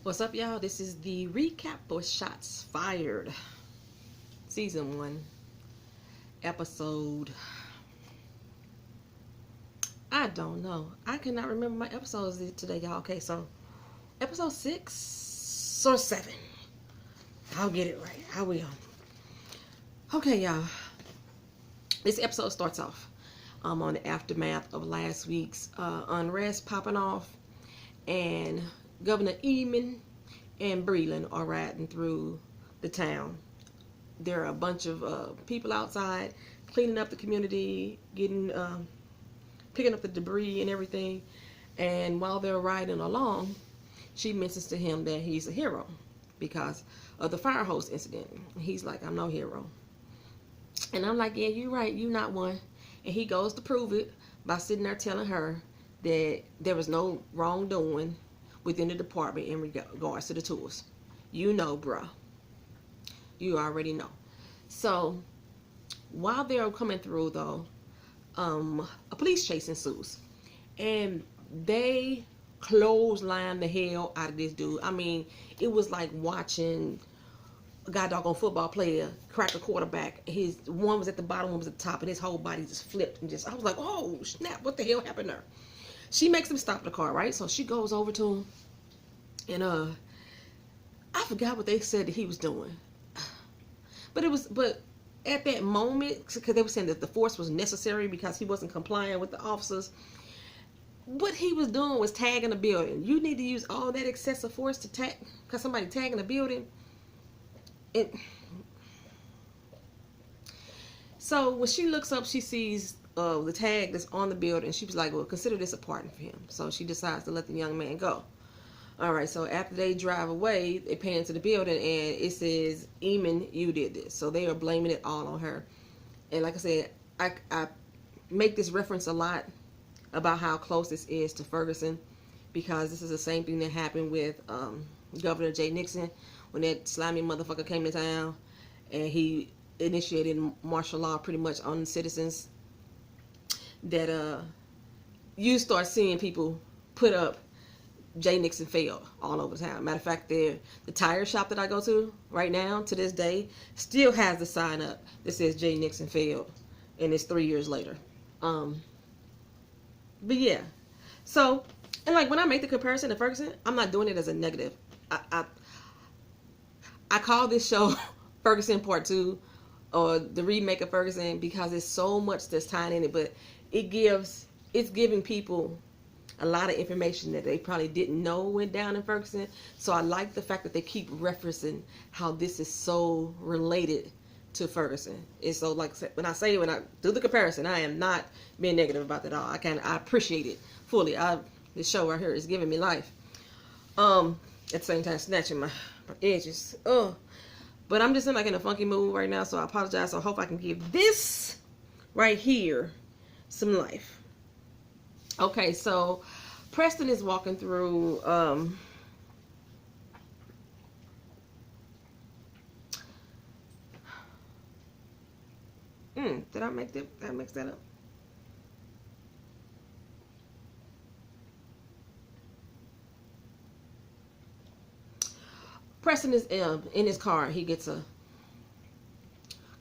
What's up, y'all? This is the recap for Shots Fired, Season 1, episode... I don't know. I cannot remember my episodes today, y'all. Okay, so episode 6 or 7. I'll get it right. I will. Okay, y'all. This episode starts off on the aftermath of last week's unrest popping off, and Governor Eamon and Breland are riding through the town. There are a bunch of people outside cleaning up the community, picking up the debris and everything. And while they're riding along, she mentions to him that he's a hero because of the fire hose incident. He's like, I'm no hero. And I'm like, yeah, you're right, you're not one. And he goes to prove it by sitting there telling her that there was no wrongdoing within the department in regards to the tools. You know, bruh. You already know. So, while they're coming through, though, a police chase ensues. And they clothesline the hell out of this dude. I mean, it was like watching a goddamn football player crack a quarterback. His one was at the bottom, one was at the top, and his whole body just flipped. And I was like, oh, snap, what the hell happened there? She makes him stop the car, right? So she goes over to him, and I forgot what they said that he was doing. But at that moment, because they were saying that the force was necessary because he wasn't complying with the officers, what he was doing was tagging a building. You need to use all that excessive force to tag, because somebody tagging a building. So when she looks up, she sees the tag that's on the building. She was like, well, consider this a pardon for him. So she decides to let the young man go. All right, so after they drive away, they pan into the building, and it says, Eamon, you did this. So they are blaming it all on her. And like I said, I make this reference a lot about how close this is to Ferguson, because this is the same thing that happened with Governor Jay Nixon when that slimy motherfucker came to town, and he initiated martial law pretty much on the citizens. That you start seeing people put up Jay Nixon failed all over town. Matter of fact, the tire shop that I go to right now, to this day, still has the sign up that says Jay Nixon failed, and it's 3 years later. But yeah, so, and like when I make the comparison to Ferguson, I'm not doing it as a negative. I call this show Ferguson Part 2, or the remake of Ferguson, because there's so much that's tying in it, but it's giving people a lot of information that they probably didn't know went down in Ferguson. So I like the fact that they keep referencing how this is so related to Ferguson. And so, like when I do the comparison, I am not being negative about that at all. I appreciate it fully. This show right here is giving me life. At the same time, snatching my edges. But I'm just in a funky mood right now, so I apologize. So I hope I can give this right here some life. Okay, so Preston is walking through did I mix that up? Preston is in his car. He gets a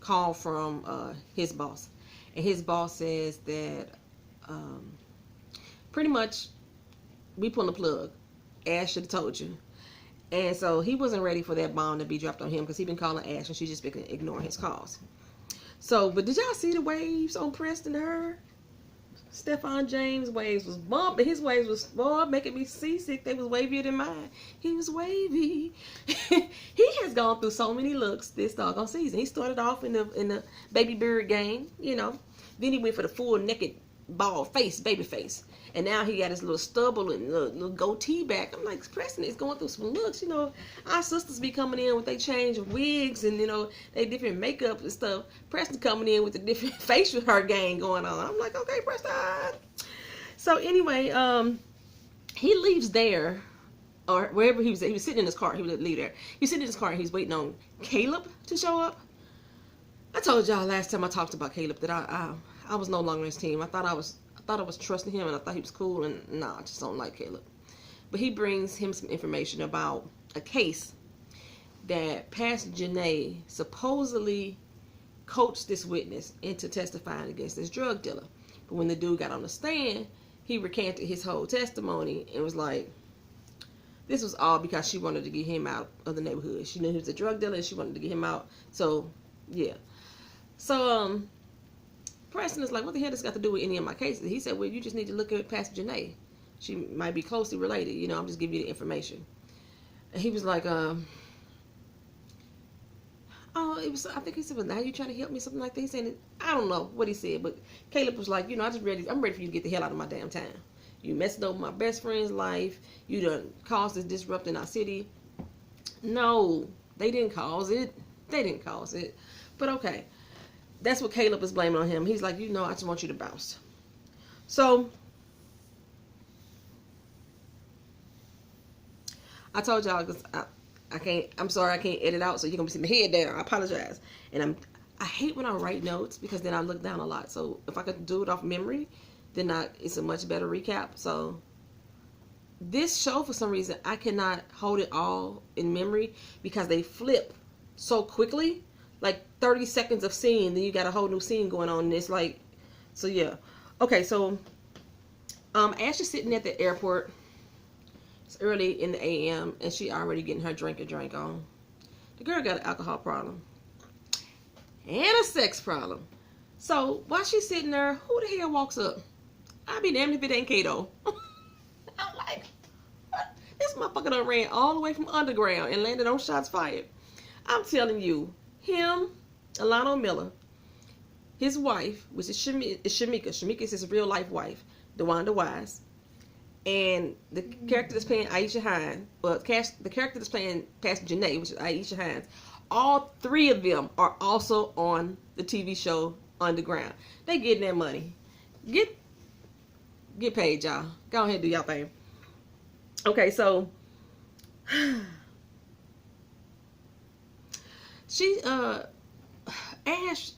call from his boss, and his boss says that pretty much we pulling the plug. Ash should have told you. And so he wasn't ready for that bomb to be dropped on him, because he'd been calling Ash and she just been ignoring his calls. So, but did y'all see the waves on Preston to her? Stephan James' waves was bumping. His waves was making me seasick. They was wavier than mine. He was wavy. He has gone through so many looks this doggone season. He started off in the baby bird game, you know. Then he went for the full naked bald face, baby face. And now he got his little stubble and little goatee back. I'm like, Preston is going through some looks. You know, our sisters be coming in with they change of wigs and, you know, they different makeup and stuff. Preston coming in with a different facial hair game going on. I'm like, okay, Preston. So anyway, he leaves there, or wherever he was at. He was sitting in his car. He would leave there. He was sitting in his car and he's waiting on Caleb to show up. I told y'all last time I talked about Caleb that I was no longer on his team. I thought I was trusting him, and I thought he was cool, and nah, I just don't like Caleb. But he brings him some information about a case that Pastor Janae supposedly coached this witness into testifying against this drug dealer. But when the dude got on the stand, he recanted his whole testimony and was like, this was all because she wanted to get him out of the neighborhood. She knew he was a drug dealer and she wanted to get him out. So, yeah. So, Preston is like, what the hell does this got to do with any of my cases? He said, well, you just need to look at Pastor Janae. She might be closely related. You know, I'm just giving you the information. And he was like, oh, it was, I think he said, well, now you trying to help me, something like that. He said, I don't know what he said, but Caleb was like, you know, I'm ready for you to get the hell out of my damn town. You messed up my best friend's life. You done caused this disrupt in our city. No, they didn't cause it. They didn't cause it. But okay. That's what Caleb is blaming on him. He's like, you know, I just want you to bounce. So, I told y'all, because I'm sorry I can't edit out, so you're going to be seeing my head down. I apologize. And I hate when I write notes, because then I look down a lot. So, if I could do it off memory, then it's a much better recap. So, this show, for some reason, I cannot hold it all in memory, because they flip so quickly. Like 30 seconds of scene, then you got a whole new scene going on, and it's like, so yeah. Okay, so Ash is sitting at the airport. It's early in the AM, and she already getting her drink on. The girl got an alcohol problem and a sex problem. So while she's sitting there, who the hell walks up? I'll be damned if it ain't Kato. I'm like, what? This motherfucker done ran all the way from underground and landed on shots fired. I'm telling you. Him, Alano Miller, his wife, which is Shamika. Shamika is his real life wife, DeWanda Wise, and the character that's playing Aisha Hines, the character that's playing Pastor Janae, which is Aisha Hines. All three of them are also on the TV show Underground. They getting their money. Get paid, y'all. Go ahead and do y'all thing. Okay, so. Ash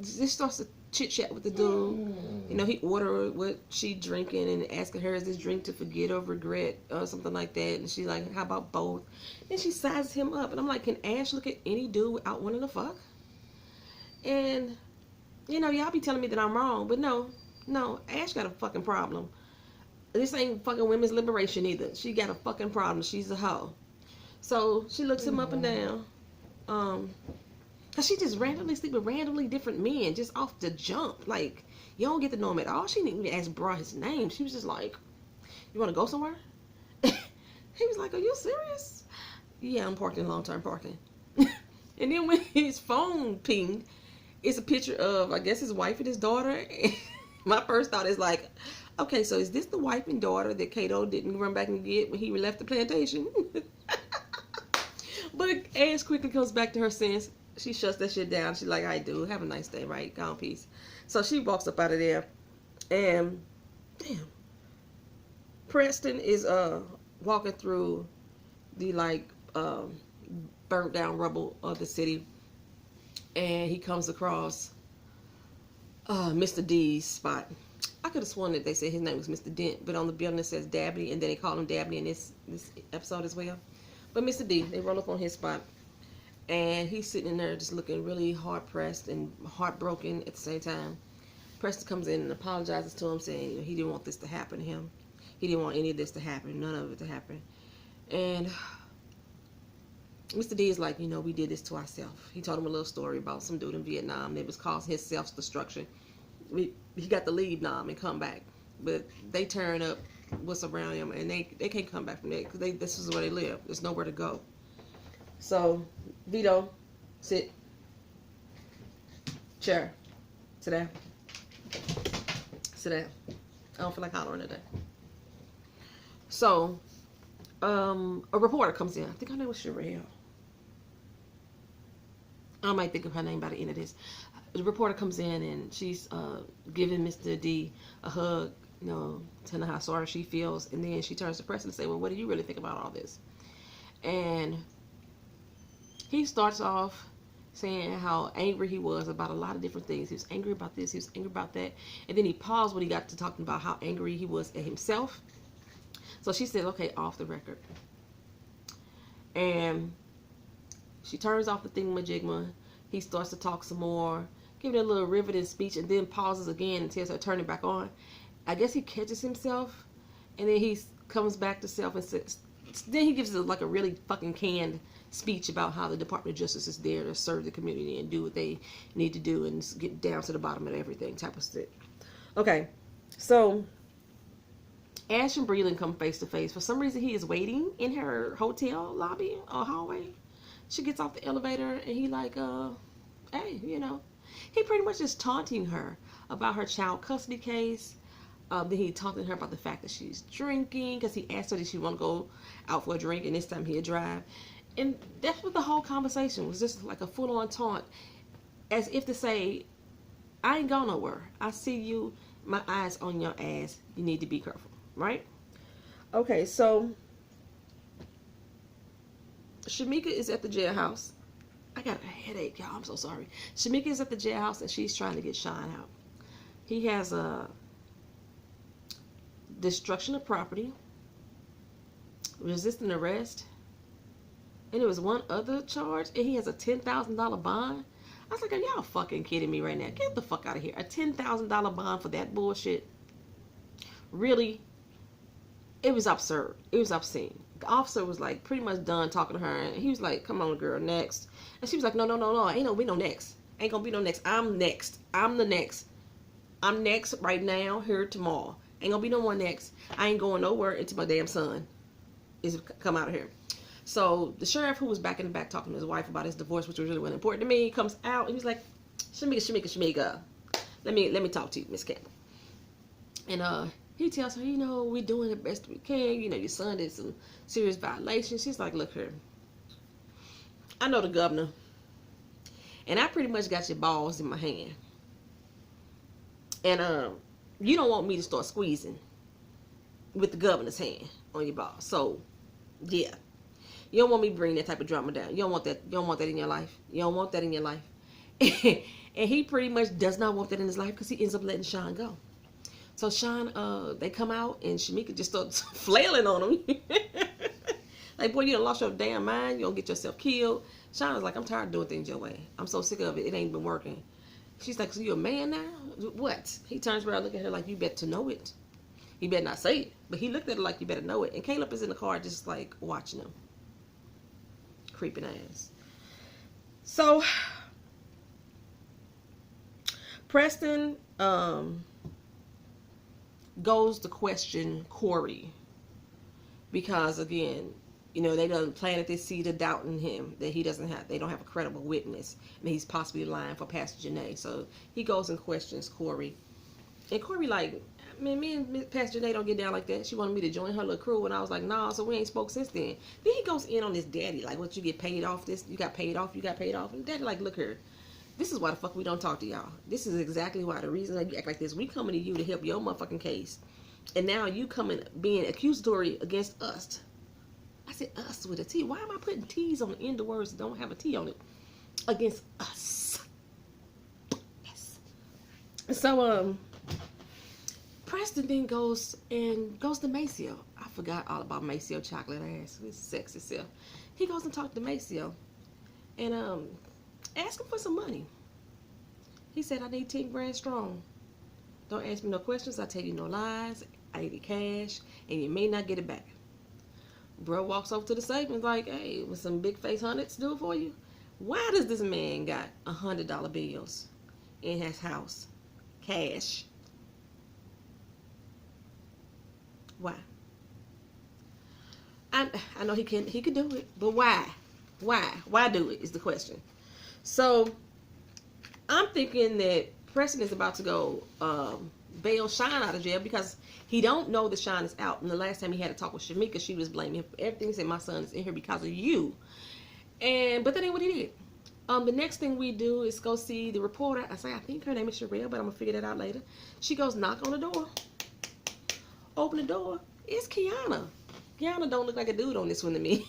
just starts to chit chat with the dude. You know, he ordered what she drinking and asking her, is this drink to forget or regret or something like that? And she's like, how about both? And she sizes him up. And I'm like, can Ash look at any dude without wanting to fuck? And, you know, y'all be telling me that I'm wrong. But no, Ash got a fucking problem. This ain't fucking women's liberation either. She got a fucking problem. She's a hoe. So she looks him up and down. Cause she just randomly sleep with randomly different men just off the jump. Like, you don't get to know him at all. She didn't even ask bro his name. She was just like, you want to go somewhere? He was like, are you serious? Yeah, I'm parked in long-term parking. And then when his phone pinged, it's a picture of, I guess, his wife and his daughter. My first thought is like, okay, so is this the wife and daughter that Kato didn't run back and get when he left the plantation? But Ash quickly comes back to her sense. She shuts that shit down. She's like, I do. Have a nice day, right? Go in peace. So she walks up out of there. And, damn. Preston is walking through the, like, burnt down rubble of the city. And he comes across Mr. D's spot. I could have sworn that they said his name was Mr. Dent. But on the building it says Dabney. And then they call him Dabney in this episode as well. But Mr. D, they roll up on his spot. And he's sitting in there just looking really hard-pressed and heartbroken at the same time. Preston comes in and apologizes to him, saying he didn't want this to happen to him. He didn't want any of this to happen, none of it to happen. And Mr. D is like, you know, we did this to ourselves. He told him a little story about some dude in Vietnam that was causing his self-destruction. He got to leave Nam and come back. But they turn up what's around him, and they can't come back from there because this is where they live. There's nowhere to go. So, Vito, sit. Chair. Sit down. Sit down. I don't feel like hollering today. So, a reporter comes in. I think her name was Sherelle. I might think of her name by the end of this. The reporter comes in and she's giving Mr. D a hug, you know, telling her how sorry she feels. And then she turns to Preston and says, well, what do you really think about all this? And he starts off saying how angry he was about a lot of different things. He was angry about this, he was angry about that. And then he paused when he got to talking about how angry he was at himself. So she said, okay, off the record. And she turns off the thingamajigma. He starts to talk some more, giving a little riveting speech, and then pauses again and tells her to turn it back on. I guess he catches himself, and then he comes back to self and says, then he gives like a really fucking canned speech about how the Department of Justice is there to serve the community and do what they need to do and get down to the bottom of everything type of shit. Okay, so Ash and Breland come face to face. For some reason, he is waiting in her hotel lobby or hallway. She gets off the elevator and he like, hey, you know, he pretty much is taunting her about her child custody case. Then he taunting her about the fact that she's drinking, because he asked her if she want to go out for a drink, and this time he'd drive. And that's what the whole conversation was, just like a full-on taunt, as if to say, I ain't going nowhere. I see you, my eyes on your ass. You need to be careful, right? Okay, so Shamika is at the jailhouse. I got a headache, y'all. I'm so sorry. Shamika is at the jailhouse, and she's trying to get Sean out. He has a destruction of property, resisting arrest, and there was one other charge, and he has a $10,000 bond. I was like, are y'all fucking kidding me right now? Get the fuck out of here. A $10,000 bond for that bullshit? Really? It was absurd. It was obscene. The officer was like pretty much done talking to her, and he was like, come on, girl, next. And she was like, no, ain't no be no next. Ain't gonna be no next. I'm next. I'm the next. I'm next right now, here, tomorrow. Ain't gonna be no more next. I ain't going nowhere until my damn son is come out of here. So the sheriff, who was back in the back talking to his wife about his divorce, which was really important to me, comes out and he's like, Shamika, let me talk to you, Miss Campbell. And he tells her, you know, we're doing the best we can. You know, your son did some serious violations. She's like, look here, I know the governor, and I pretty much got your balls in my hand. And you don't want me to start squeezing with the governor's hand on your balls. So, yeah. You don't want me to bring that type of drama down. You don't want that. You don't want that in your life. You don't want that in your life. And he pretty much does not want that in his life, because he ends up letting Sean go. So Sean, they come out, and Shamika just starts flailing on him. Like, boy, you done lost your damn mind. You don't get yourself killed. Sean is like, I'm tired of doing things your way. I'm so sick of it. It ain't been working. She's like, so you a man now? What? He turns around, look at her like, you better to know it. He better not say it. But he looked at her like, you better know it. And Caleb is in the car just like watching him. Creeping ass. So Preston goes to question Corey, because again, you know, they done planted this seed of doubt in him that they don't have a credible witness, and he's possibly lying for Pastor Janae. So he goes and questions Corey, and Corey like, man, me and Pastor Janae don't get down like that. She wanted me to join her little crew, and I was like, nah, so we ain't spoke since then. Then he goes in on this daddy, like, what, you get paid off this? You got paid off? And daddy like, look here, this is why the fuck we don't talk to y'all. This is exactly why, the reason that you act like this. We coming to you to help your motherfucking case, and now you coming being accusatory against us. I said us with a T. Why am I putting T's on the end of words that don't have a T on it? Against us. Yes. So, Preston then goes to Maceo. I forgot all about Maceo chocolate ass. His sexy self. He goes and talks to Maceo, and ask him for some money. He said, I need 10 grand strong. Don't ask me no questions. I tell you no lies. I need the cash, and you may not get it back. Bro walks over to the savings like, hey, with some big face hundreds do it for you. Why does this man got $100 bills in his house? Cash. Why? I know he can do it, but why? Why do it is the question. So I'm thinking that Preston is about to go bail Sean out of jail, because he don't know that Sean is out. And the last time he had a talk with Shamika, she was blaming him for everything. He said, my son is in here because of you. But that ain't what he did. The next thing we do is go see the reporter. I think her name is Sherelle, but I'm gonna figure that out later. She goes knock on the door. Open the door. It's Kiana. Kiana don't look like a dude on this one to me.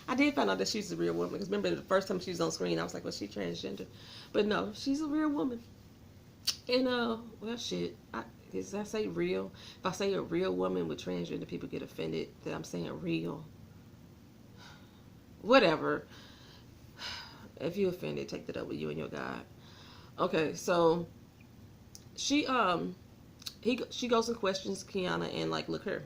I did find out that she's a real woman, because remember the first time she was on screen, I was like, well, she's transgender. But no, she's a real woman. And well, shit, Did I say real? If I say a real woman with transgender people get offended that I'm saying real. Whatever. If you offended, take that up with you and your God. Okay, so she she goes and questions Kiana and like, look here.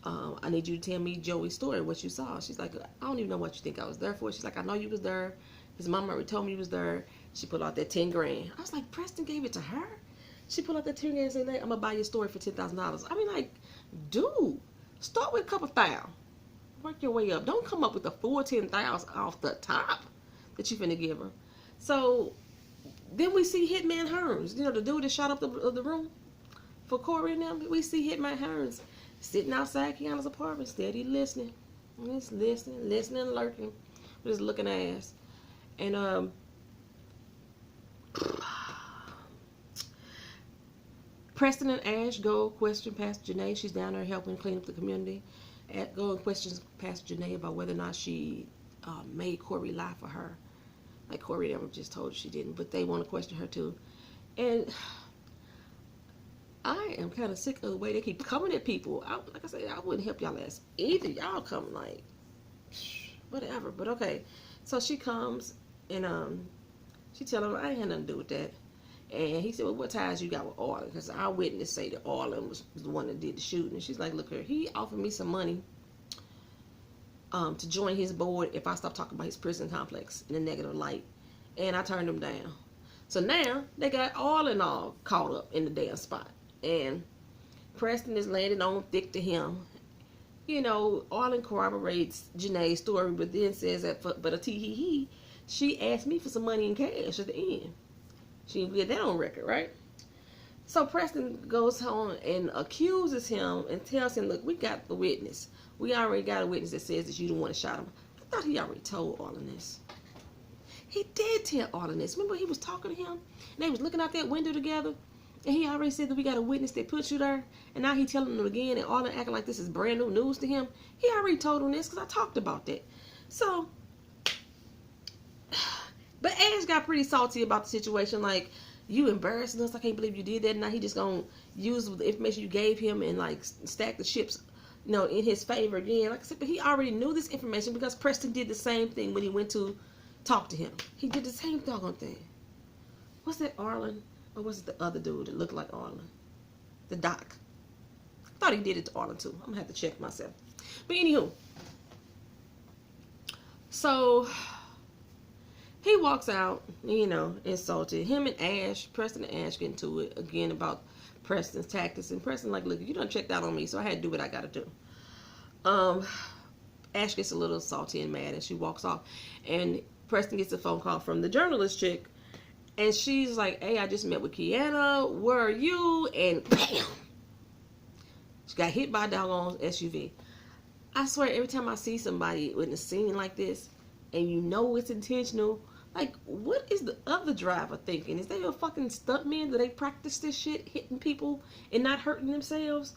I need you to tell me Joey's story, what you saw. She's like, I don't even know what you think I was there for. She's like, I know you was there. His mom already told me you was there. She put out that 10 grand. I was like, Preston gave it to her? She put out that 10 grand and said, I'm going to buy your story for $10,000. I mean, like, dude, start with a couple thousand. Work your way up. Don't come up with the full 10,000 off the top that you finna give her. So then we see Hitman Hearns, you know, the dude that shot up the room for Corey and them. We see Hitman Hearns sitting outside Kiana's apartment, steady listening. Just listening, lurking with his looking ass. And Preston and Ash go question Pastor Janae. She's down there helping clean up the community. Go and question Pastor Janae about whether or not she made Corey lie for her. Like Corey never just told her she didn't, but they want to question her too. And I am kind of sick of the way they keep coming at people. Like I said, I wouldn't help y'all ass either. Y'all come like, whatever. But okay. So she comes and she tell him, I ain't had nothing to do with that. And he said, well, what ties you got with Arlen? Because our witness say that Arlen was the one that did the shooting. And she's like, look here, he offered me some money to join his board if I stop talking about his prison complex in a negative light. And I turned him down. So now they got Arlen all caught up in the damn spot. And Preston is landing on thick to him. You know, Arlen corroborates Janae's story, but then says that, but a tee-hee-hee, she asked me for some money in cash at the end. She didn't get that on record, right? So Preston goes home and accuses him and tells him, look, we got the witness. We already got a witness that says that you the one that shot him. I thought he already told Arlen this. He did tell Arlen this. Remember he was talking to him? And they was looking out that window together? And he already said that we got a witness that put you there. And now he telling them again and Arlen acting like this is brand new news to him. He already told him this because I talked about that. So, but Ash got pretty salty about the situation. Like, you embarrassing us. I can't believe you did that. Now he just gonna use the information you gave him and like stack the chips, you know, in his favor again. Like I said, but he already knew this information because Preston did the same thing when he went to talk to him. He did the same doggone thing. What's that, Arlen? Or was it the other dude that looked like Arlen? The doc. I thought he did it to Arlen too. I'm gonna have to check myself. But anywho, so he walks out, you know, insulted. Him and Ash, Preston and Ash get into it again about Preston's tactics. And Preston like, look, you done checked out on me, so I had to do what I gotta do. Ash gets a little salty and mad and she walks off. And Preston gets a phone call from the journalist chick. And she's like, hey, I just met with Kiana. Where are you? And bam! She got hit by a doggone SUV. I swear, every time I see somebody in a scene like this, and you know it's intentional, like, what is the other driver thinking? Is they a fucking stuntman? Do they practice this shit, hitting people and not hurting themselves?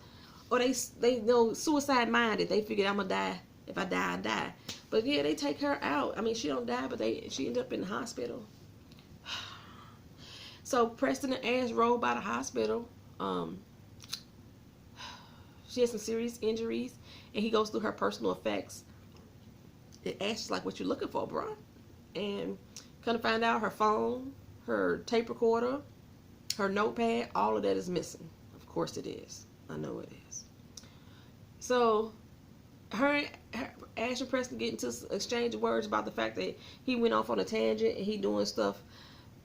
Or they know suicide minded. They figured I'm gonna die. If I die, I die. But yeah, they take her out. I mean, she don't die, but she ended up in the hospital. So Preston and Ash rolled by the hospital. She has some serious injuries, and he goes through her personal effects. And Ash is like, what you looking for, bro? And kind of find out her phone, her tape recorder, her notepad, all of that is missing. Of course it is. I know it is. So Ash and Preston get into exchange of words about the fact that he went off on a tangent and he doing stuff,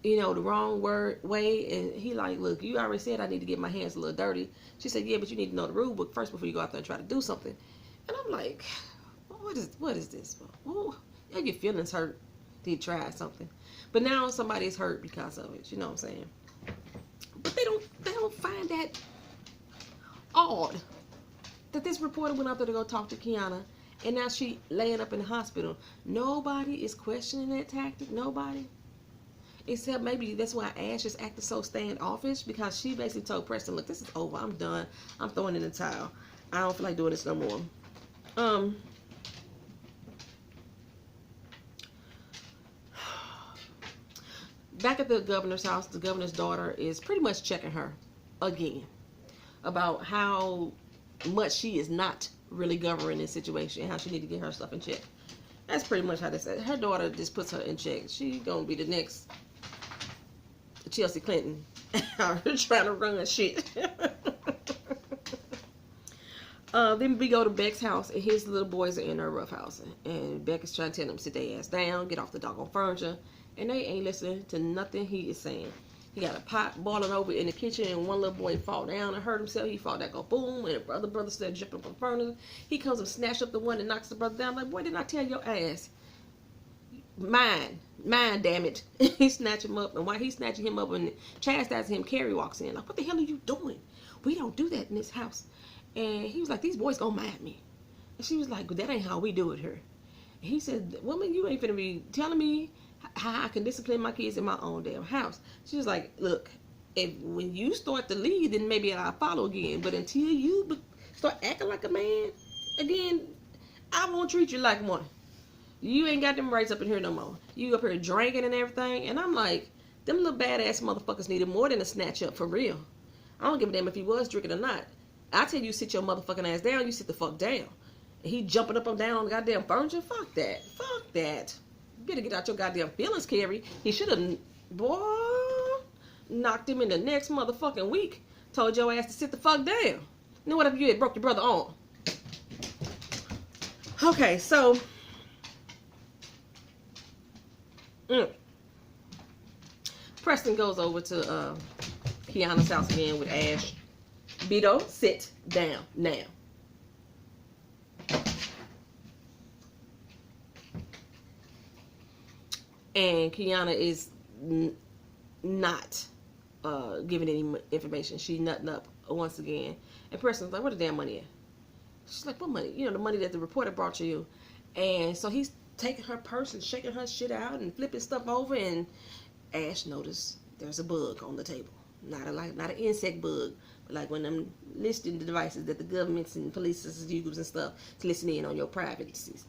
you know, the wrong way. And he like, look, you already said I need to get my hands a little dirty. She said, yeah, but you need to know the rule book first before you go out there and try to do something. And I'm like, what is this? Well, your feelings hurt till you try something. But now somebody's hurt because of it. You know what I'm saying? But they don't find that odd that this reporter went out there to go talk to Kiana, and now she laying up in the hospital. Nobody is questioning that tactic. Nobody. Except maybe that's why Ash is acting so standoffish, because she basically told Preston, look, this is over. I'm done. I'm throwing in the towel. I don't feel like doing this no more. Back at the governor's house, the governor's daughter is pretty much checking her again. about how much she is not really governing this situation and how she need to get her stuff in check. That's pretty much how they said. Her daughter just puts her in check. She gonna be the next Chelsea Clinton out here trying to run shit. Then we go to Beck's house, and his little boys are in her roughhousing. And Beck is trying to tell them to sit their ass down, get off the doggone furniture. And they ain't listening to nothing he is saying. He got a pot boiling over in the kitchen, and one little boy fall down and hurt himself. He fall down, go boom, and the other brother started jumping up on the furniture. He comes and snatch up the one and knocks the brother down. Like, boy, didn't I tell your ass? Mine, damn it. He snatch him up, and while he's snatching him up and chastising him, Carrie walks in. Like, what the hell are you doing? We don't do that in this house. And he was like, these boys gonna mad me. And she was like, well, that ain't how we do it here. And he said, woman, you ain't finna be telling me how I can discipline my kids in my own damn house. She was like, look, when you start to lead, then maybe I'll follow again. But until you start acting like a man again, I won't treat you like one. You ain't got them rights up in here no more. You up here drinking and everything. And I'm like, them little badass motherfuckers needed more than a snatch up for real. I don't give a damn if he was drinking or not. I tell you, sit your motherfucking ass down, you sit the fuck down. And he jumping up and down on the goddamn furniture. Fuck that. Fuck that. You better get out your goddamn feelings, Carrie. He should have, boy, knocked him in the next motherfucking week. Told your ass to sit the fuck down. You know what if you had broke your brother arm? Okay, so Preston goes over to Kiana's house again with Ash. Beto, sit down now. And Kiana is not giving any information. She's nutting up once again. And Preston's like, where the damn money at? She's like, what money? You know, the money that the reporter brought to you. And so he's taking her purse and shaking her shit out and flipping stuff over. And Ash noticed there's a bug on the table. Not an insect bug, but like one of them listening devices that the governments and police use and stuff to listen in on your privacies.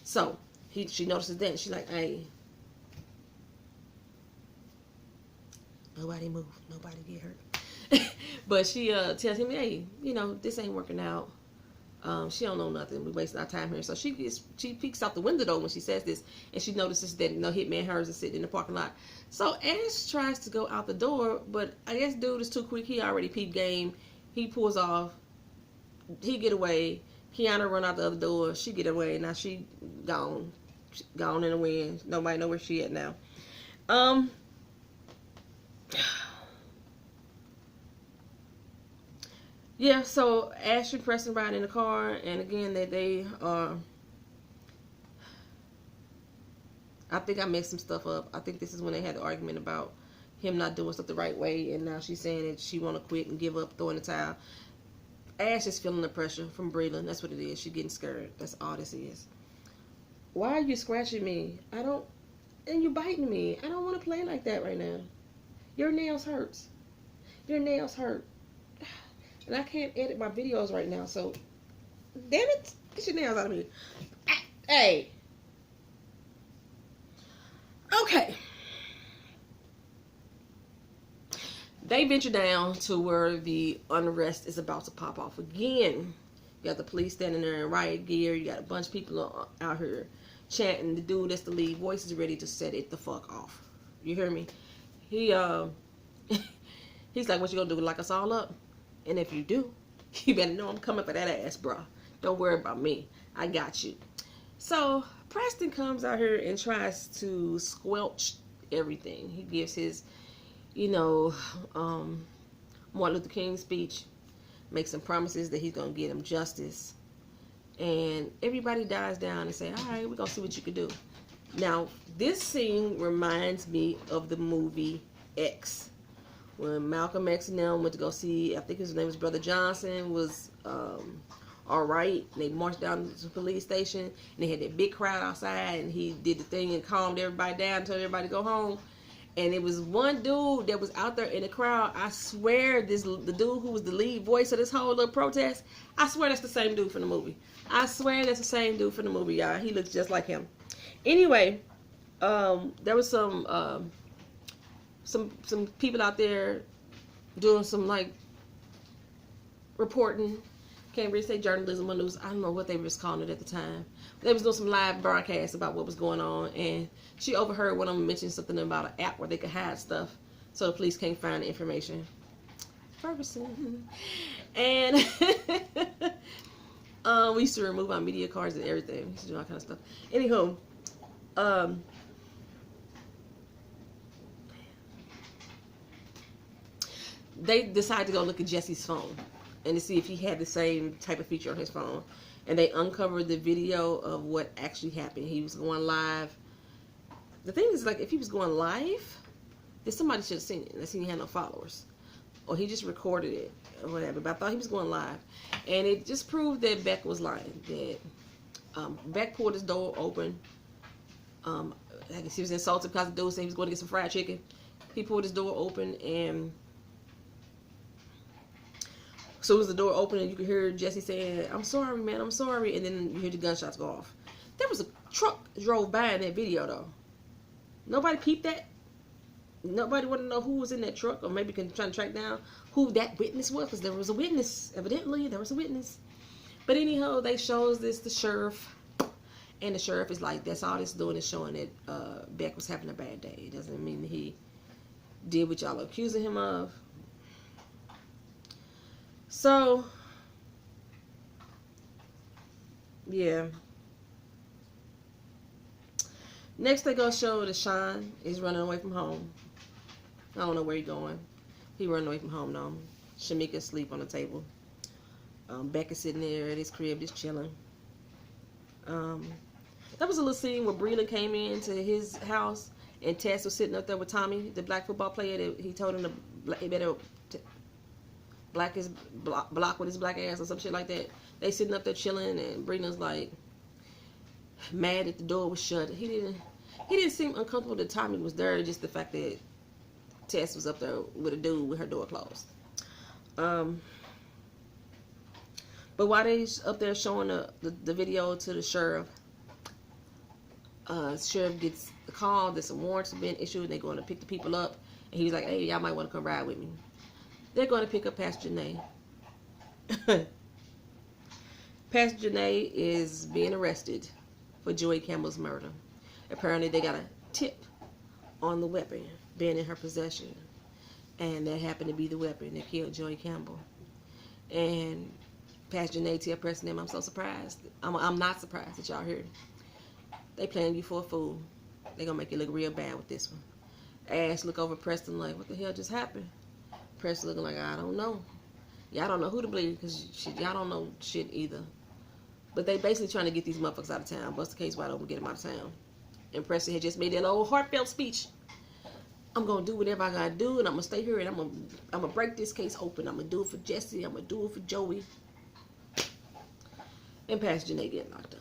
So she notices that and she's like, hey, nobody move, nobody get hurt. But she tells him, hey, you know, this ain't working out. She don't know nothing. We wasting our time here. So she peeks out the window though when she says this, and she notices that no hitman hers is sitting in the parking lot. So Ash tries to go out the door, but I guess dude is too quick. He already peeped game. He pulls off. He get away. Kiana run out the other door. She get away. Now she gone in the wind. Nobody know where she at now. Yeah, so Ash and Preston ride in the car, and again, they are, I think I messed some stuff up. I think this is when they had the argument about him not doing stuff the right way, and now she's saying that she want to quit and give up, throwing the towel. Ash is feeling the pressure from Breland. That's what it is. She's getting scared. That's all this is. Why are you scratching me? And you biting me. I don't want to play like that right now. Your nails hurts. Your nails hurt. And I can't edit my videos right now, so damn it, get your nails out of me. Hey. Okay. They venture down to where the unrest is about to pop off again. You got the police standing there in riot gear. You got a bunch of people out here chanting. The dude that's the lead voice is ready to set it the fuck off. You hear me? He's like, what you gonna do, lock us all up? And if you do, you better know I'm coming for that ass, bro. Don't worry about me. I got you. So Preston comes out here and tries to squelch everything. He gives his, you know, Martin Luther King speech, makes some promises that he's going to get him justice. And everybody dies down and say, all right, we're going to see what you can do. Now, this scene reminds me of the movie X. When Malcolm X and them went to go see, I think his name was Brother Johnson, was all right. They marched down to the police station, and they had that big crowd outside, and he did the thing and calmed everybody down, told everybody to go home. And it was one dude that was out there in the crowd. I swear the dude who was the lead voice of this whole little protest, I swear that's the same dude from the movie. I swear that's the same dude from the movie, y'all. He looks just like him. Anyway, there was some people out there doing some like reporting. Can't really say journalism or news. I don't know what they was calling it at the time. They was doing some live broadcasts about what was going on, and she overheard one of them mention something about an app where they could hide stuff, so the police can't find the information. Ferguson. And we used to remove our media cards and everything. We used to do all kind of stuff. Anywho, they decided to go look at Jesse's phone and to see if he had the same type of feature on his phone. And they uncovered the video of what actually happened. He was going live. The thing is, like, if he was going live, then somebody should have seen it. They seen he had no followers. Or he just recorded it or whatever. But I thought he was going live. And it just proved that Beck was lying. That Beck pulled his door open. I guess he was insulted because the dude said he was going to get some fried chicken. He pulled his door open, and as soon as the door opened, and you could hear Jesse saying, "I'm sorry, man, I'm sorry," and then you hear the gunshots go off. There was a truck drove by in that video, though. Nobody peeped that. Nobody wanted to know who was in that truck, or maybe can try to track down who that witness was, because there was a witness. Evidently, there was a witness. But anyhow, they shows this the sheriff, and the sheriff is like, that's all it's doing is showing that Beck was having a bad day. It doesn't mean he did what y'all are accusing him of. So, yeah. Next, they go show that Sean is running away from home. I don't know where he's going. He running away from home now. Shamika asleep on the table. Beck is sitting there at his crib just chilling. That was a little scene where Breland came into his house and Tess was sitting up there with Tommy, the black football player. That he told him he better block with his black ass or some shit like that. They sitting up there chilling, and Breland's like mad that the door was shut. He didn't seem uncomfortable that Tommy was there. Just the fact that Tess was up there with a dude with her door closed. But while they up there showing the video to the sheriff, sheriff gets the call that some warrants have been issued and they're going to pick the people up. And he's like, hey, y'all might want to come ride with me. They're going to pick up Pastor Janae. Pastor Janae is being arrested for Joey Campbell's murder. Apparently they got a tip on the weapon being in her possession. And that happened to be the weapon that killed Joey Campbell. And Pastor Janae tell Preston them, I'm so surprised. I'm not surprised that y'all here. They playing you for a fool. They gonna make you look real bad with this one. Ash look over Preston like, what the hell just happened? Preston looking like, I don't know. Y'all don't know who to believe because y'all don't know shit either. But they basically trying to get these motherfuckers out of town. Bust the case wide open, get them out of town. And Preston had just made that old heartfelt speech. I'm gonna do whatever I gotta do, and I'm gonna stay here, and I'm gonna break this case open. I'm gonna do it for Jesse. I'm gonna do it for Joey. And Pastor Janae getting locked up.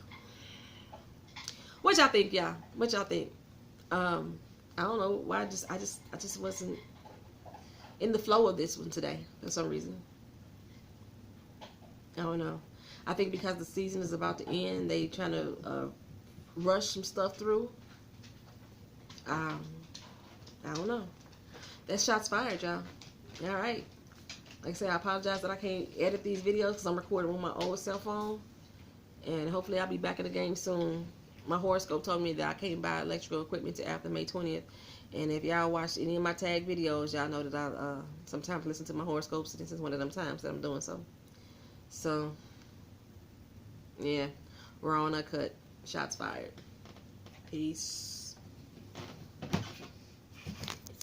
What y'all think, y'all? What y'all think? I don't know why. I just wasn't in the flow of this one today for some reason. I don't know. I think because the season is about to end, they trying to rush some stuff through. I don't know. That's shots fired, y'all. All right. Like I said, I apologize that I can't edit these videos because I'm recording on my old cell phone. And hopefully I'll be back in the game soon. My horoscope told me that I can't buy electrical equipment till after May 20th. And if y'all watch any of my tag videos, y'all know that I sometimes listen to my horoscopes. This is one of them times that I'm doing so. So, yeah. We're on a cut. Shots fired. Peace.